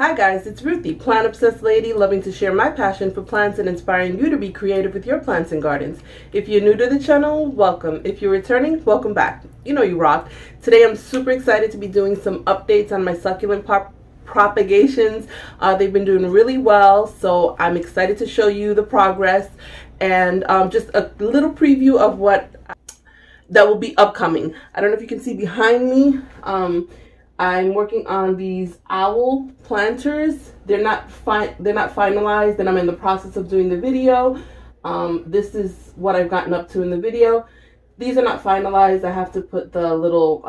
Hi guys, it's Ruthie, plant obsessed lady loving to share my passion for plants and inspiring you to be creative with your plants and gardens. If you're new to the channel, welcome. If you're returning, welcome back. You know you rock. Today I'm super excited to be doing some updates on my succulent propagations. They've been doing really well, so I'm excited to show you the progress and just a little preview of what that will be upcoming. I don't know if you can see behind me. I'm working on these owl planters. They're not finalized, and I'm in the process of doing the video. This is what I've gotten up to in the video. These are not finalized. I have to put the little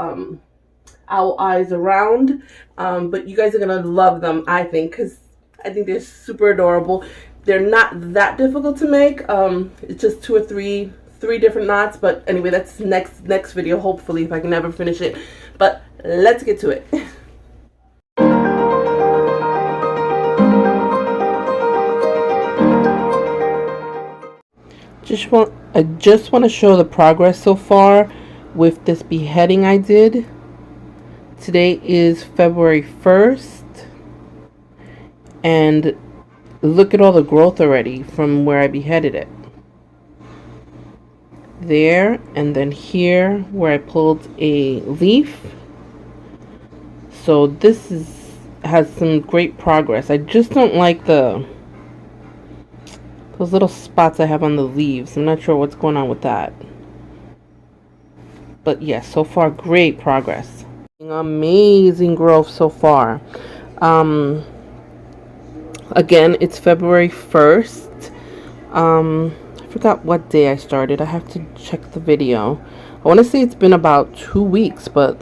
owl eyes around, but you guys are gonna love them, I think, because I think they're super adorable. They're not that difficult to make. It's just two or three different knots, but anyway, that's next video, hopefully, if I can ever finish it. But let's get to it. I just want to show the progress so far with this beheading I did. Today is February 1st, and look at all the growth already from where I beheaded it. There, and then here where I pulled a leaf. So this has some great progress. I just don't like those little spots I have on the leaves. I'm not sure what's going on with that. But yes, so far great progress. Amazing growth so far. Again, it's February 1st. I forgot what day I started. I have to check the video. I want to say it's been about 2 weeks, but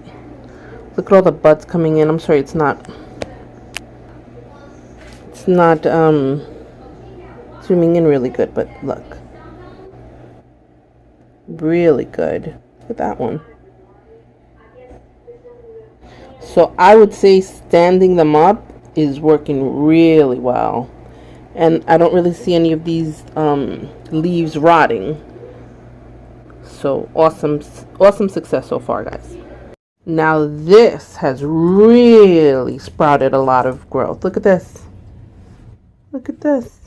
look at all the buds coming in. I'm sorry, it's not zooming in really good, but look. Really good. Look at that one. So I would say standing them up is working really well. And I don't really see any of these leaves rotting. So awesome success so far, guys. Now this has really sprouted a lot of growth. Look at this. Look at this.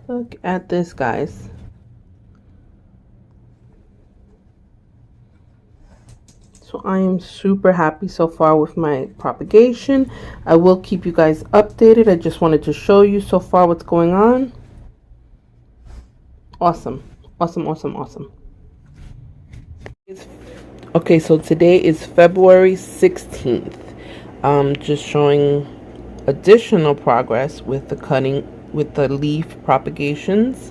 Look at this, guys. So I am super happy so far with my propagation. I will keep you guys updated. I just wanted to show you so far what's going on. Awesome. Awesome, awesome, awesome. Okay, so today is February 16th. Just showing additional progress with the cutting, with the leaf propagations.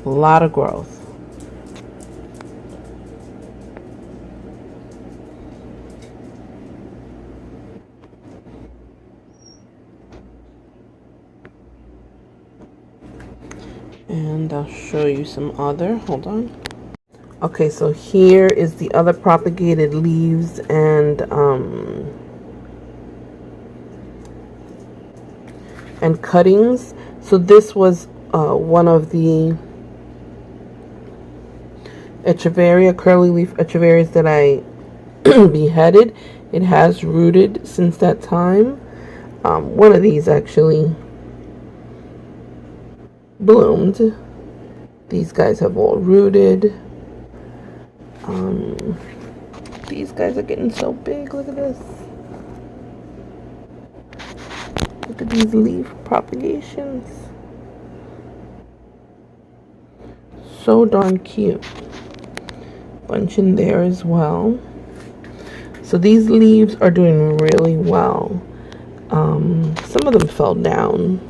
A lot of growth. And I'll show you some other, hold on. Okay, so here is the other propagated leaves and cuttings. So this was one of the echeveria, curly leaf echeverias that I beheaded. It has rooted since that time. One of these actually bloomed. These guys have all rooted. These guys are getting so big. Look at this. Look at these leaf propagations. So darn cute. Bunch in there as well. So these leaves are doing really well. Some of them fell down,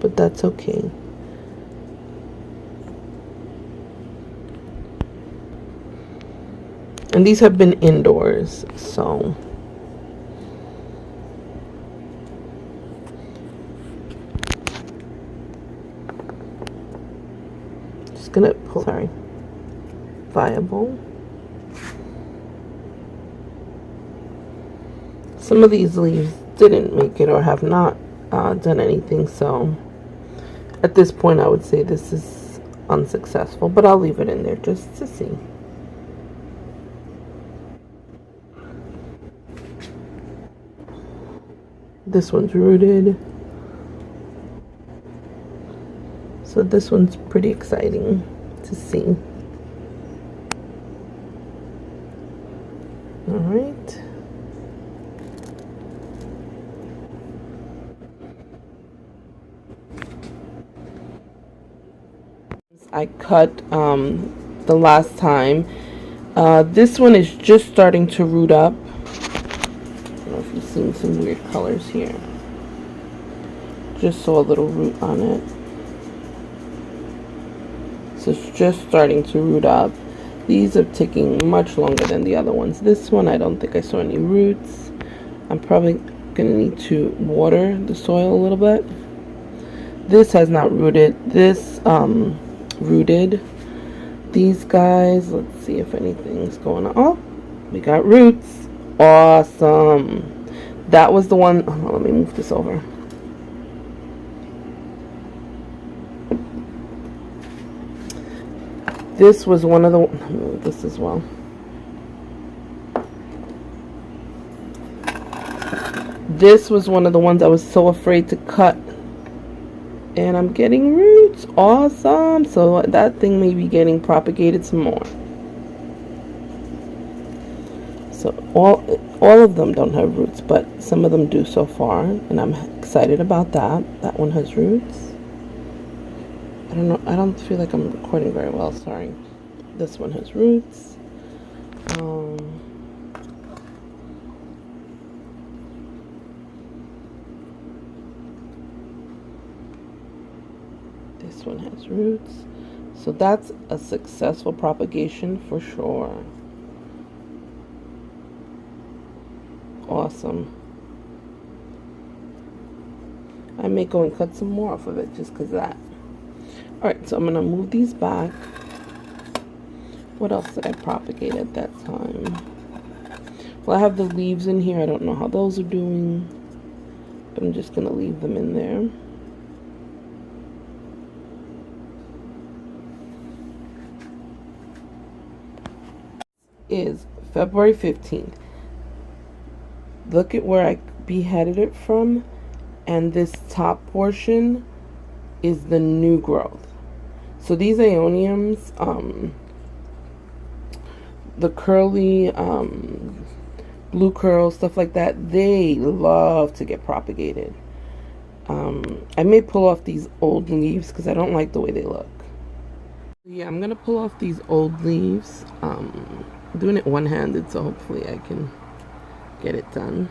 but that's okay. And these have been indoors, so just gonna pull, sorry, viable. Some of these leaves didn't make it or have not done anything, so at this point I would say this is unsuccessful, but I'll leave it in there just to see. This one's rooted. So this one's pretty exciting to see. All right. I cut the last time. This one is just starting to root up. I don't know if you've seen some weird colors here. Just saw a little root on it. So it's just starting to root up. These are taking much longer than the other ones. This one, I don't think I saw any roots. I'm probably gonna need to water the soil a little bit. This has not rooted. This rooted. These guys, let's see if anything's going on. Oh, we got roots. Awesome. That was the one. Oh, let me move this over. This was one of the. Let me move this as well. This was one of the ones I was so afraid to cut. And I'm getting roots. Awesome. So that thing may be getting propagated some more. So all of them don't have roots, but some of them do so far, and I'm excited about that. That one has roots. I don't know. I don't feel like I'm recording very well. Sorry. This one has roots. This one has roots. So that's a successful propagation for sure. Awesome. I may go and cut some more off of it just because of that. Alright, so I'm going to move these back. What else did I propagate at that time? Well, I have the leaves in here. I don't know how those are doing, but I'm just going to leave them in there. Is February 15th. Look at where I beheaded it from, and this top portion is the new growth. So these aeoniums, the curly blue curls, stuff like that, they love to get propagated. I may pull off these old leaves because I don't like the way they look. Yeah, I'm gonna pull off these old leaves. I'm doing it one-handed, so hopefully I can get it done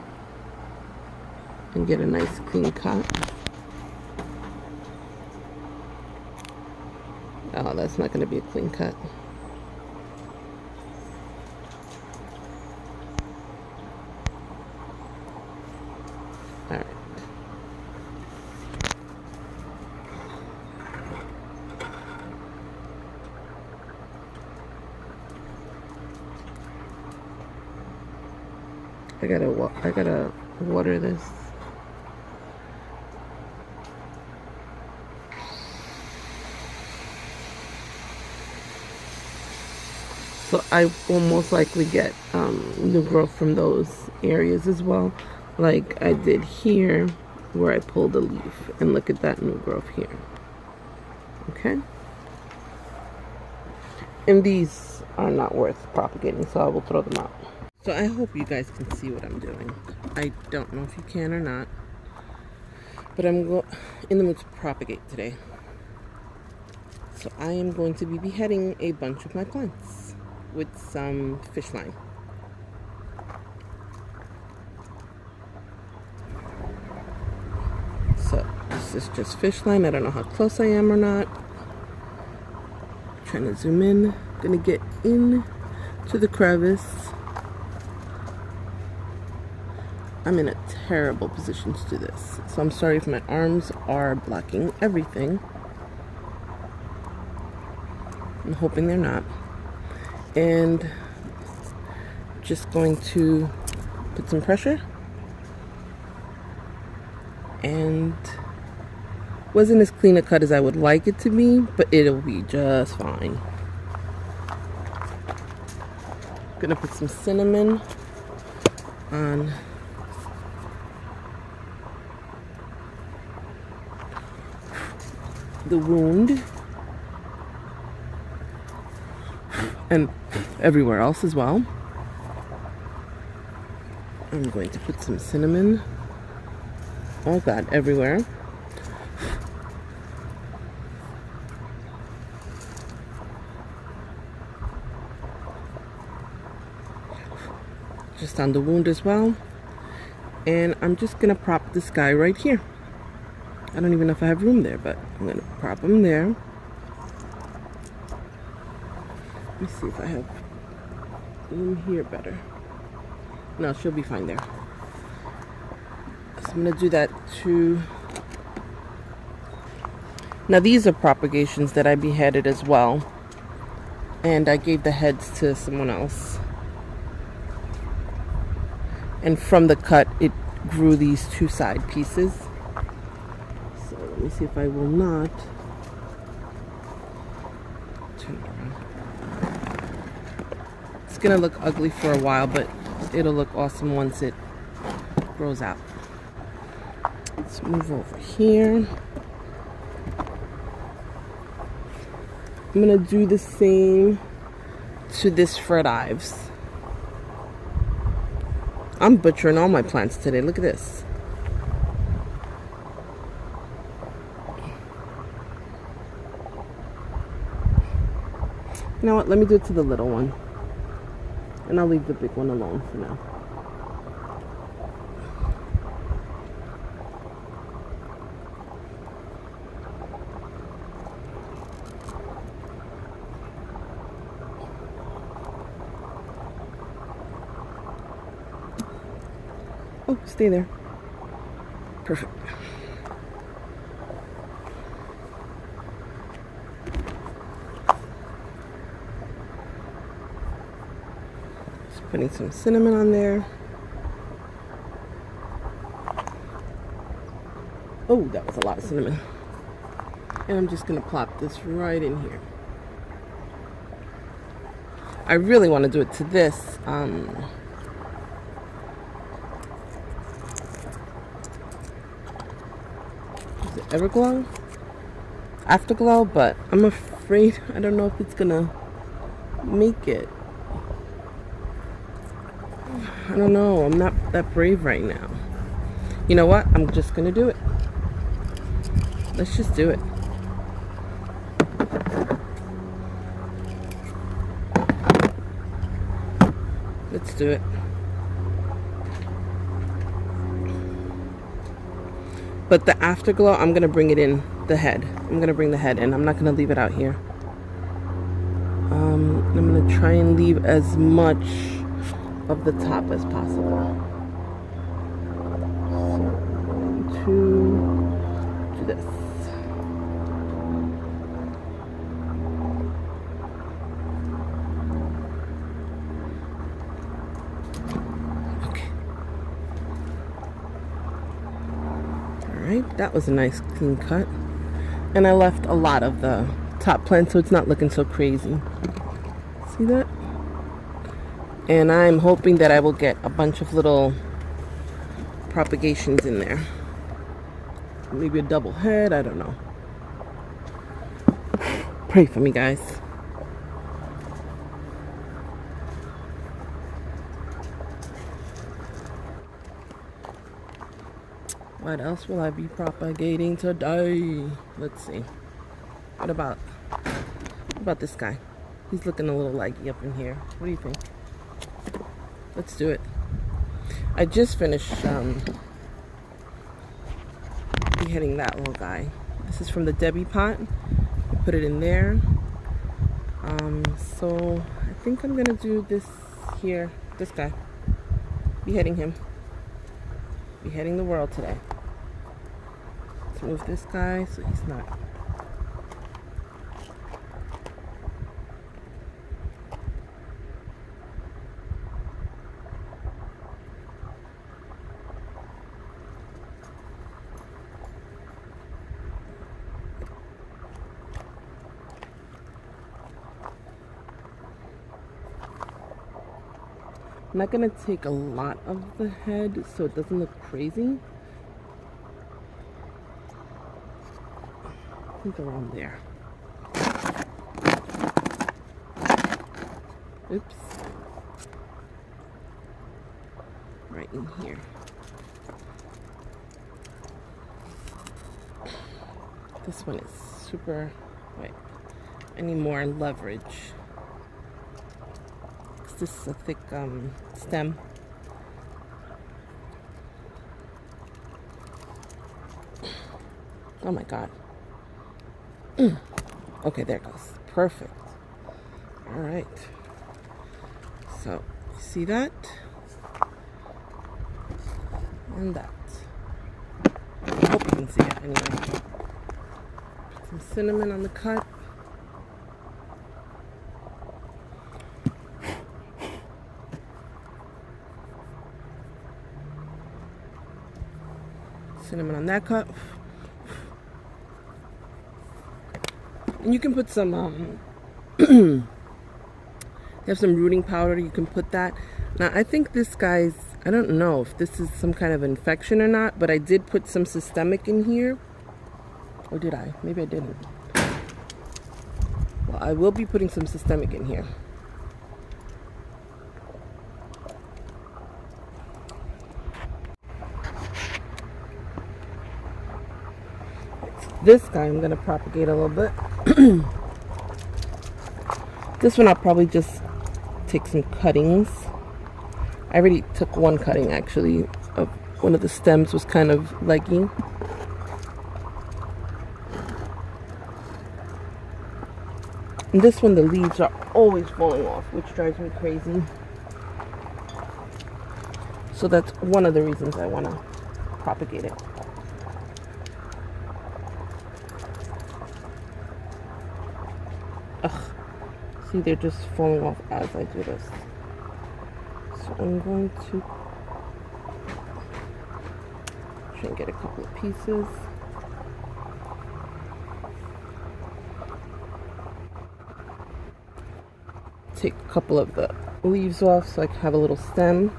and get a nice clean cut. Oh, that's not going to be a clean cut. All right. I gotta water this. So I will most likely get new growth from those areas as well, like I did here where I pulled a leaf, and look at that new growth here. Okay, and these are not worth propagating, so I will throw them out. So I hope you guys can see what I'm doing. I don't know if you can or not, but I'm in the mood to propagate today. So I am going to be beheading a bunch of my plants with some fish line. So this is just fish line. I don't know how close I am or not. I'm trying to zoom in. I'm gonna get in to the crevice. I'm in a terrible position to do this, so I'm sorry if my arms are blocking everything. I'm hoping they're not. And just going to put some pressure. And wasn't as clean a cut as I would like it to be, but it'll be just fine. Gonna put some cinnamon on the wound and everywhere else as well. I'm going to put some cinnamon, oh god, everywhere. Just on the wound as well. And I'm just gonna prop this guy right here. I don't even know if I have room there, but I'm gonna prop him there. Let me see if I have room here better. No, she'll be fine there. So I'm gonna do that too. Now these are propagations that I beheaded as well. And I gave the heads to someone else. And from the cut, it grew these two side pieces. So let me see if I will not turn it around. It's gonna look ugly for a while, but it'll look awesome once it grows out. Let's move over here. I'm gonna do the same to this Fred Ives. I'm butchering all my plants today. Look at this. You know what? Let me do it to the little one. And I'll leave the big one alone for now. Oh, stay there. Perfect. Just putting some cinnamon on there. Oh, that was a lot of cinnamon. And I'm just gonna plop this right in here. I really want to do it to this. Everglow, Afterglow, but I'm afraid I don't know if it's gonna make it. I don't know. I'm not that brave right now. You know what? I'm just gonna do it. Let's just do it. Let's do it. But the Afterglow, I'm going to bring it in the head. I'm going to bring the head in. I'm not going to leave it out here. I'm going to try and leave as much of the top as possible. So I'm going to do this. That was a nice clean cut, and I left a lot of the top plant so it's not looking so crazy. See that? And I'm hoping that I will get a bunch of little propagations in there. Maybe a double head, I don't know. Pray for me, guys. What else will I be propagating today? Let's see. What about this guy? He's looking a little leggy up in here. What do you think? Let's do it. I just finished beheading that little guy. This is from the Debbie pot. I put it in there. So I think I'm gonna do this here. This guy. Beheading him. Beheading the world today. Let's move this guy so he's not. I'm not gonna take a lot of the head so it doesn't look crazy. think around there. Oops. Right in here. This one is super, wait, I need more leverage. Because this is a thick stem. Oh my God. Okay, there it goes. Perfect. All right. So, you see that? And that. I hope you can see it anyway. Put some cinnamon on the cut. Cinnamon on that cut. And you can put some, you have some rooting powder, you can put that. Now, I think this guy's, I don't know if this is some kind of infection or not, but I did put some systemic in here. Or did I? Maybe I didn't. Well, I will be putting some systemic in here. This guy I'm going to propagate a little bit. This one I'll probably just take some cuttings. I already took one cutting actually. Of one of the stems was kind of leggy. And this one, the leaves are always falling off, which drives me crazy. So that's one of the reasons I want to propagate it. Ugh. See, they're just falling off as I do this. So I'm going to try and get a couple of pieces. Take a couple of the leaves off so I can have a little stem.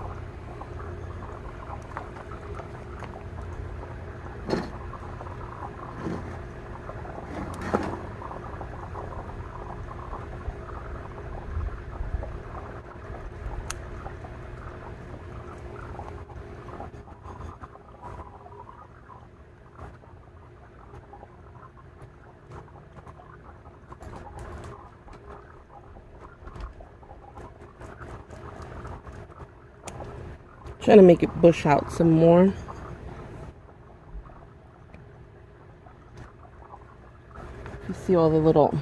Trying to make it bush out some more. You see all the little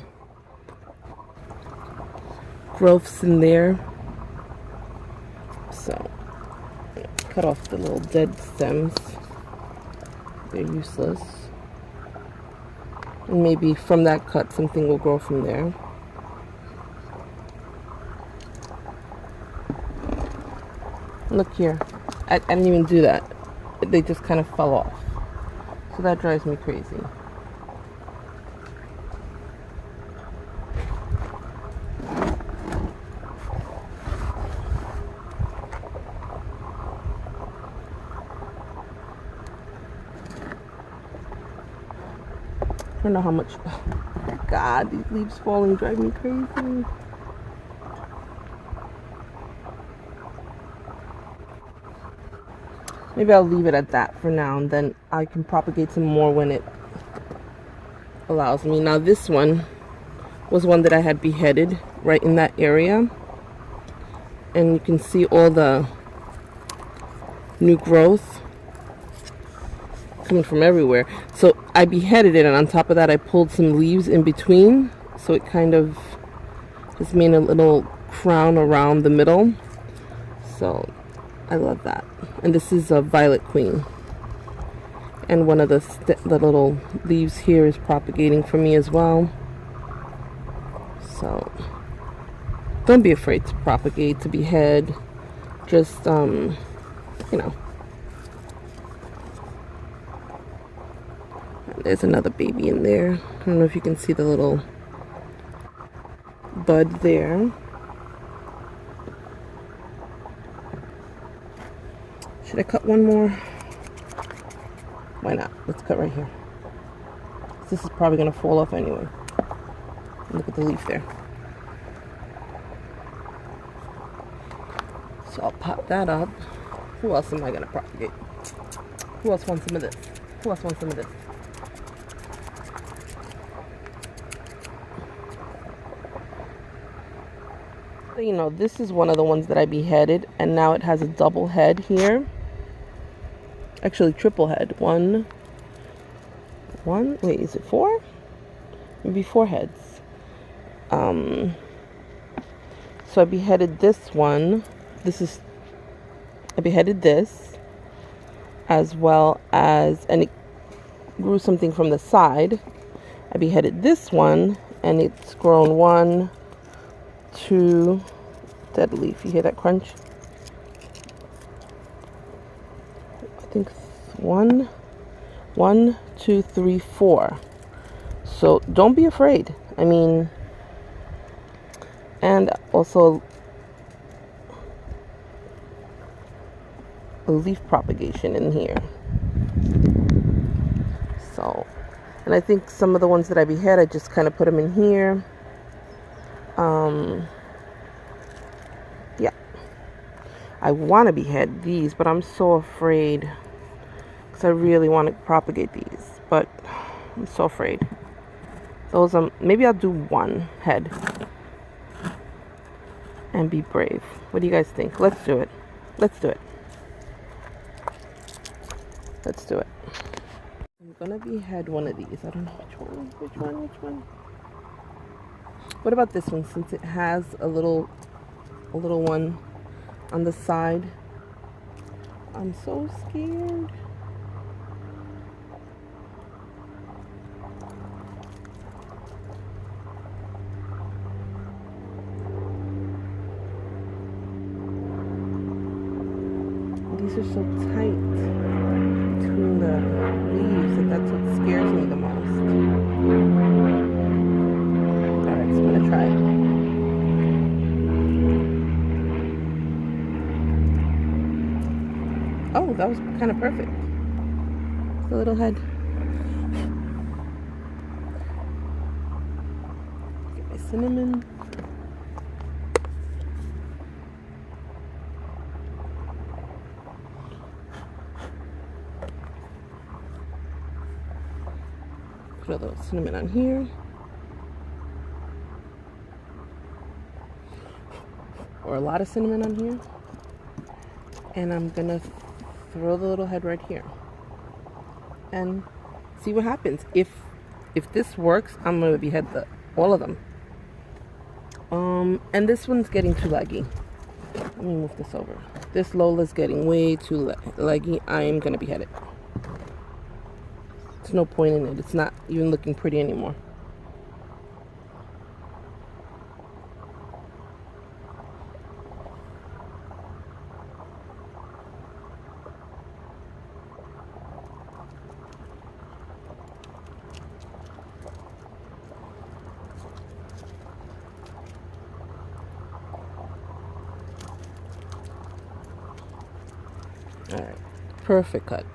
growths in there. So, cut off the little dead stems. They're useless. And maybe from that cut, something will grow from there. Look here. I didn't even do that. They just kind of fell off. So that drives me crazy. I don't know how much. God, these leaves falling drive me crazy. Maybe I'll leave it at that for now, and then I can propagate some more when it allows me. Now this one was one that I had beheaded right in that area. And you can see all the new growth coming from everywhere. So I beheaded it, and on top of that I pulled some leaves in between. So it kind of just made a little crown around the middle. So I love that. And this is a violet queen. And one of the little leaves here is propagating for me as well. So don't be afraid to propagate, to behead. Just, you know. There's another baby in there. I don't know if you can see the little bud there. Should I cut one more? Why not? Let's cut right here. This is probably going to fall off anyway. Look at the leaf there. So I'll pop that up. Who else am I going to propagate? Who else wants some of this? Who else wants some of this? So, you know, this is one of the ones that I beheaded, and now it has a double head here. Actually, triple head. One. Wait, is it 4? Maybe 4 heads. So I beheaded this one. I beheaded this, as well as, and it grew something from the side. I beheaded this one, and it's grown 1, 2, dead leaf. You hear that crunch? I think 1, 2, 3, 4. So don't be afraid. I mean, and also a leaf propagation in here. So, and I think some of the ones that I behead, I just kind of put them in here. Yeah, I want to behead these, but I'm so afraid because I really want to propagate these, but I'm so afraid. Those maybe I'll do 1 head and be brave. What do you guys think? Let's do it. Let's do it. Let's do it. I'm gonna behead one of these. I don't know which one. What about this one, since it has a little one on the side? I'm so scared. These are so tight between the leaves that that's what scares me the most. Alright, so I'm gonna try it. Oh, that was kind of perfect. It's a little head. Get my cinnamon. Put a little cinnamon on here. Or a lot of cinnamon on here. And I'm gonna throw the little head right here. And see what happens. If this works, I'm gonna behead all of them. And this one's getting too leggy. Let me move this over. This Lola's getting way too leggy. I'm gonna behead it. There's no point in it. It's not even looking pretty anymore. All right, perfect cut.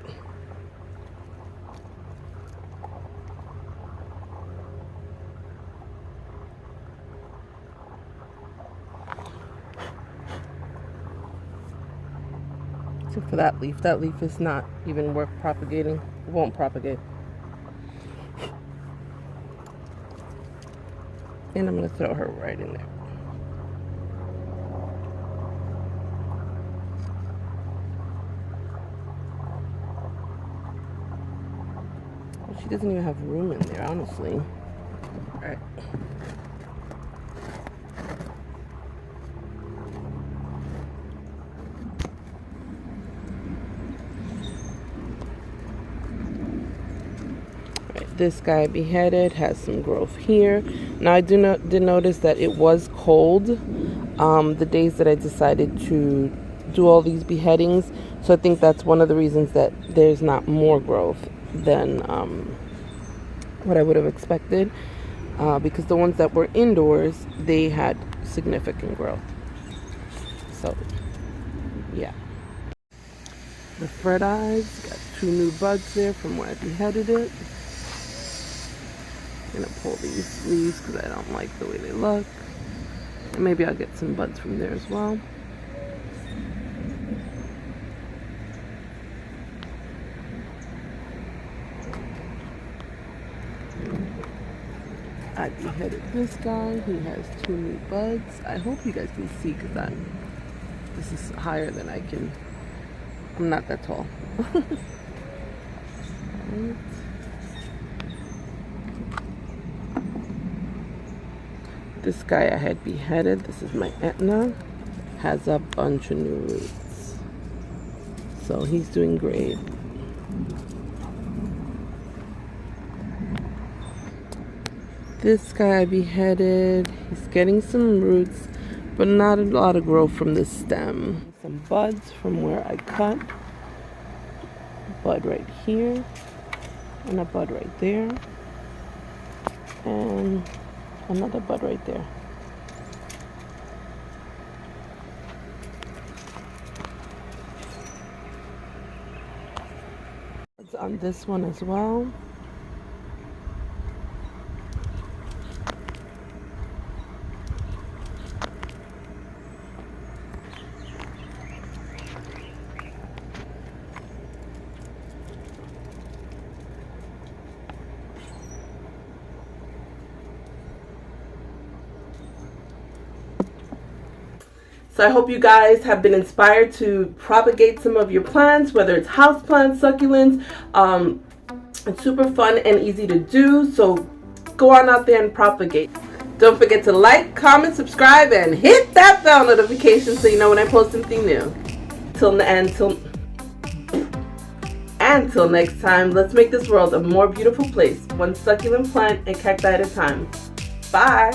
Except for that leaf. That leaf is not even worth propagating. It won't propagate. And I'm going to throw her right in there. Well, she doesn't even have room in there, honestly. All right. This guy beheaded has some growth here. Now I did notice that it was cold the days that I decided to do all these beheadings, so I think that's one of the reasons that there's not more growth than what I would have expected, because the ones that were indoors, they had significant growth. So yeah, the fred eyes got 2 new buds there from where I beheaded it. I'm gonna pull these leaves because I don't like the way they look. And maybe I'll get some buds from there as well. I beheaded this guy. He has 2 new buds. I hope you guys can see because this is higher than I can. I'm not that tall. Right. This guy I had beheaded. This is my Etna. Has a bunch of new roots. So he's doing great. This guy I beheaded. He's getting some roots, but not a lot of growth from the stem. Some buds from where I cut. A bud right here. And a bud right there. And another bud right there. It's on this one as well. So I hope you guys have been inspired to propagate some of your plants, whether it's house plants, succulents. It's super fun and easy to do. So go on out there and propagate. Don't forget to like, comment, subscribe, and hit that bell notification so you know when I post something new. Until next time, let's make this world a more beautiful place, one succulent plant and cacti at a time. Bye.